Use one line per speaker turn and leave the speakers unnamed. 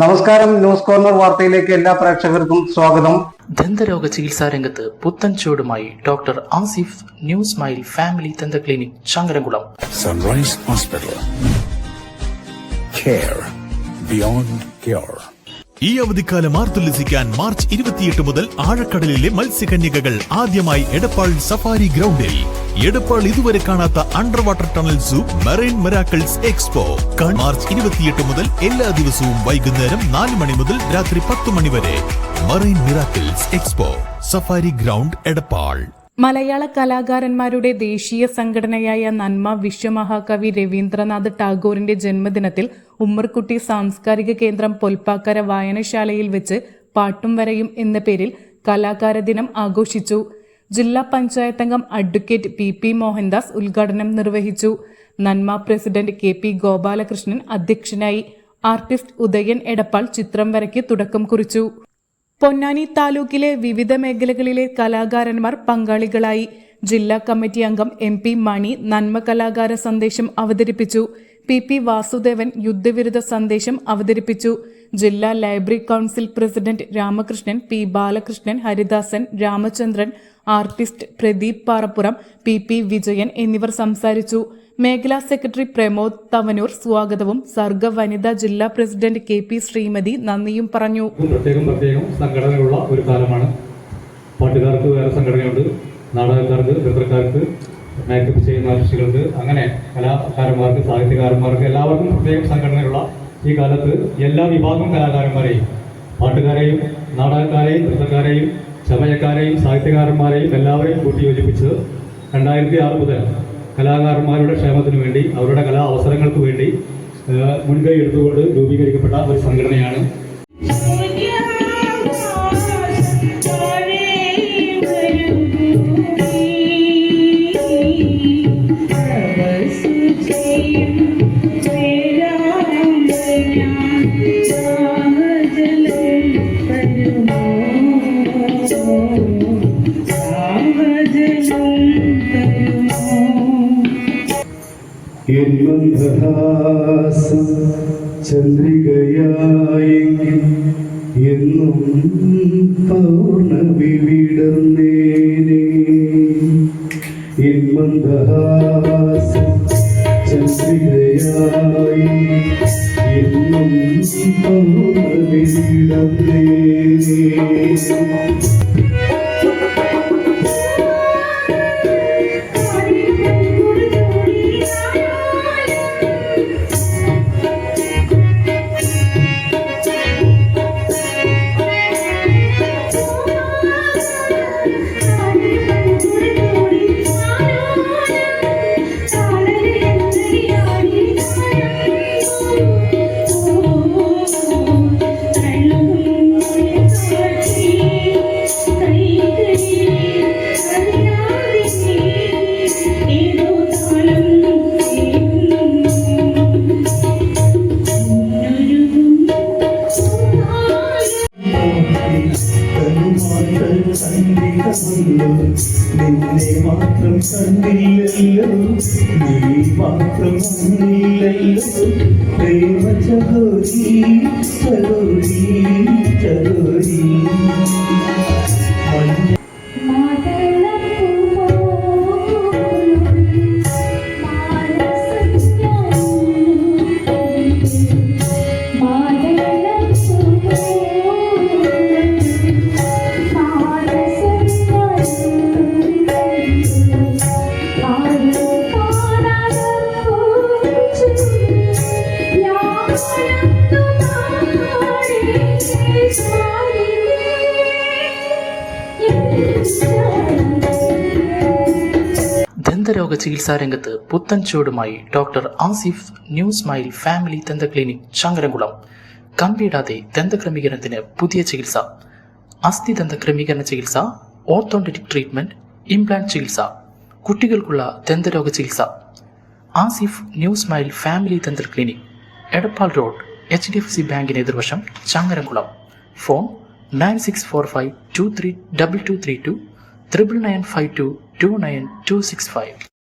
നമസ്കാരം. News corner വാർത്തയിലേക്ക് എല്ലാ പ്രേക്ഷകർക്കും സ്വാഗതം.
ദന്തരോഗ ചികിത്സാ രംഗത്ത് പുത്തൻ ചുവടുമായി doctor Asif new smile family ദന്ത clinic Changaramkulam.
Sunrise hospital, care beyond care.
ഈ അവധിക്കാലം ആർത്തുല്ലസിക്കാൻ മാർച്ച് 28 മുതൽ ആഴക്കടലിലെ മത്സ്യകന്യകകൾ ആദ്യമായി എടപ്പാൾ സഫാരി ഗ്രൗണ്ടിൽ. എടപ്പാൾ ഇതുവരെ കാണാത്ത under water tunnel zoo marine miracles expo March 28 മുതൽ എല്ലാ ദിവസവും വൈകുന്നേരം 4 മണി മുതൽ രാത്രി 10 മണി വരെ. Marine miracles expo, safari ground, Edappal.
മലയാള കലാകാരന്മാരുടെ ദേശീയ സംഘടനയായ നന്മ വിശ്വമഹാകവി രവീന്ദ്രനാഥ് ടാഗോറിന്റെ ജന്മദിനത്തിൽ ഉമ്മർകുട്ടി സാംസ്കാരിക കേന്ദ്രം പൊൽപ്പാക്കര വായനശാലയിൽ വെച്ച് പാട്ടും വരയും എന്ന പേരിൽ കലാകാര ദിനം ആഘോഷിച്ചു. ജില്ലാ പഞ്ചായത്ത് അംഗം അഡ്വക്കേറ്റ് പി മോഹൻദാസ് ഉദ്ഘാടനം നിർവഹിച്ചു. നന്മ പ്രസിഡന്റ് KP ഗോപാലകൃഷ്ണൻ അധ്യക്ഷനായി. ആർട്ടിസ്റ്റ് ഉദയൻ എടപ്പാൾ ചിത്രം വരയ്ക്ക് തുടക്കം കുറിച്ചു. പൊന്നാനി താലൂക്കിലെ വിവിധ മേഖലകളിലെ കലാകാരന്മാർ പങ്കാളികളായി. ജില്ലാ കമ്മിറ്റി അംഗം MP മണി നന്മ കലാകാര സന്ദേശം അവതരിപ്പിച്ചു. PP വാസുദേവൻ യുദ്ധവിരുദ്ധ സന്ദേശം അവതരിപ്പിച്ചു. ജില്ലാ library council president Ramakrishnan, P Balakrishnan, Haridasan, Ramachandran, artist Pradeep Parappuram, PP Vijayan എന്നിവർ സംസാരിച്ചു. മേഖലാ സെക്രട്ടറി പ്രമോദ് തവനൂർ സ്വാഗതവും സർഗ വനിതാ ജില്ലാ പ്രസിഡന്റ് KP ശ്രീമതി നന്ദിയും പറഞ്ഞു.
പ്രത്യേകം സംഘടനയുള്ള ഒരു കാലമാണ്. പാട്ടുകാർക്ക് വേറെ സംഘടനയുണ്ട്, നാടകക്കാർക്ക്, നൃത്തക്കാർക്ക്, മേക്കപ്പ് ചെയ്യുന്ന ആർട്ടിസ്റ്റുകൾക്ക്, അങ്ങനെ കലാകാരന്മാർക്ക്, സാഹിത്യകാരന്മാർക്ക് എല്ലാവർക്കും പ്രത്യേകം സംഘടനയുള്ള ഈ കാലത്ത് എല്ലാ വിഭാഗം കലാകാരന്മാരെയും, പാട്ടുകാരെയും, നാടകക്കാരെയും, നൃത്തക്കാരെയും, ചമയക്കാരെയും, സാഹിത്യകാരന്മാരെയും എല്ലാവരെയും കൂട്ടിയോജിപ്പിച്ച് 2006 മുതൽ കലാകാരന്മാരുടെ ക്ഷേമത്തിനു വേണ്ടി, അവരുടെ കലാ അവസരങ്ങൾക്ക് വേണ്ടി മുൻകൈ എടുത്തുകൊണ്ട് രൂപീകരിക്കപ്പെട്ട ഒരു സംഘടനയാണ്.
മന്ദഹാസം ചന്ദ്രികയായെങ്കിൽ എന്നും പൗർണമി വിടർന്നേനെ. മന്ദഹാസം ചന്ദ്രികയായി എന്നും പൗർണമി വിടർന്നേനെ. നിന്നെ മാത്രം കണ്ടില്ലല്ലോ, നീ മാത്രം വന്നില്ലല്ലോ, പ്രേമ ചകോരി ചകോരി ചകോരി.
ദന്തരോഗ ചികിത്സാ രംഗത്ത് പുത്തൻ ചുവടുമായി doctor Asif new smile family ദന്ത ക്ലിനിക് ചങ്ങരംകുളം. കമ്പിയിടാതെ ദന്തക്രമീകരണത്തിന് പുതിയ ചികിത്സ, അസ്ഥി ദന്ത ക്രമീകരണ ചികിത്സ, ഓർത്തോഡോണ്ടിക് ട്രീറ്റ്മെന്റ്, ഇംപ്ലാന്റ് ചികിത്സ, കുട്ടികൾക്കുള്ള ദന്തരോഗ ചികിത്സ. ആസിഫ് ന്യൂ സ്മൈൽ ഫാമിലി ദന്ത ക്ലിനിക്, എടപ്പാൾ റോഡ്, HDFC ബാങ്കിന് എതിർവശം, ചങ്ങരംകുളം. ഫോൺ 9645232232 9995229265.